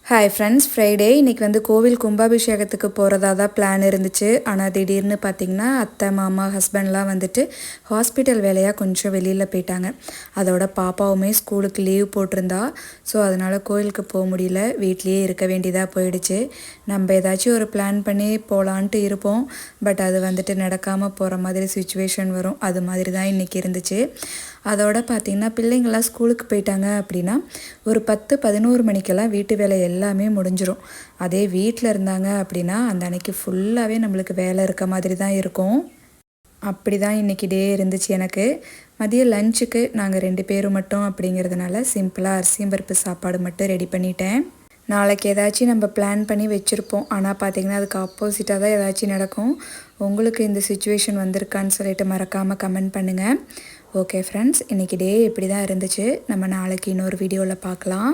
Hi friends, Friday இன்றைக்கி வந்து கோவில் கும்பாபிஷேகத்துக்கு போகிறதா தான் பிளான் இருந்துச்சு. ஆனால் திடீர்னு பார்த்திங்கன்னா அத்தை, மாமா, ஹஸ்பண்ட்லாம் வந்துட்டு ஹாஸ்பிட்டல் வேலையாக கொஞ்சம் வெளியில் போயிட்டாங்க. அதோட பாப்பாவுமே ஸ்கூலுக்கு லீவ் போட்டிருந்தா. ஸோ அதனால் கோயிலுக்கு போக முடியல, வீட்லேயே இருக்க வேண்டியதாக போயிடுச்சு. நம்ம ஏதாச்சும் ஒரு பிளான் பண்ணி போகலான்ட்டு இருப்போம். பட் அது வந்துட்டு நடக்காமல் போகிற மாதிரி சுச்சுவேஷன் வரும். அது மாதிரி தான் இன்றைக்கி இருந்துச்சு. அதோட பார்த்திங்கன்னா பிள்ளைங்கள்லாம் ஸ்கூலுக்கு போயிட்டாங்க அப்படின்னா ஒரு 10-11 மணிக்கெல்லாம் வீட்டு வேலை எல்லாமே முடிஞ்சிடும். அதே வீட்டில் இருந்தாங்க அப்படின்னா அந்த அன்னைக்கு ஃபுல்லாகவே நம்மளுக்கு வேலை இருக்க மாதிரி தான் இருக்கும். அப்படி தான் இன்றைக்கி டே இருந்துச்சு எனக்கு. மதியம் லஞ்சுக்கு நாங்கள் 2 பேரும் மட்டும் அப்படிங்கிறதுனால சிம்பிளாக அரிசியும் பருப்பு சாப்பாடு மட்டும் ரெடி பண்ணிட்டேன். நாளைக்கு ஏதாச்சும் நம்ம பிளான் பண்ணி வச்சுருப்போம். ஆனால் பார்த்திங்கன்னா அதுக்கு ஆப்போசிட்டாக தான் ஏதாச்சும் நடக்கும். உங்களுக்கு இந்த சுச்சுவேஷன் வந்திருக்கான்னு சொல்லிட்டு மறக்காமல் கமெண்ட் பண்ணுங்கள். ஓகே ஃப்ரெண்ட்ஸ், இன்றைக்கி டே இப்படி தான் இருந்துச்சு. நம்ம நாளைக்கு இன்னொரு வீடியோவில் பார்க்கலாம்.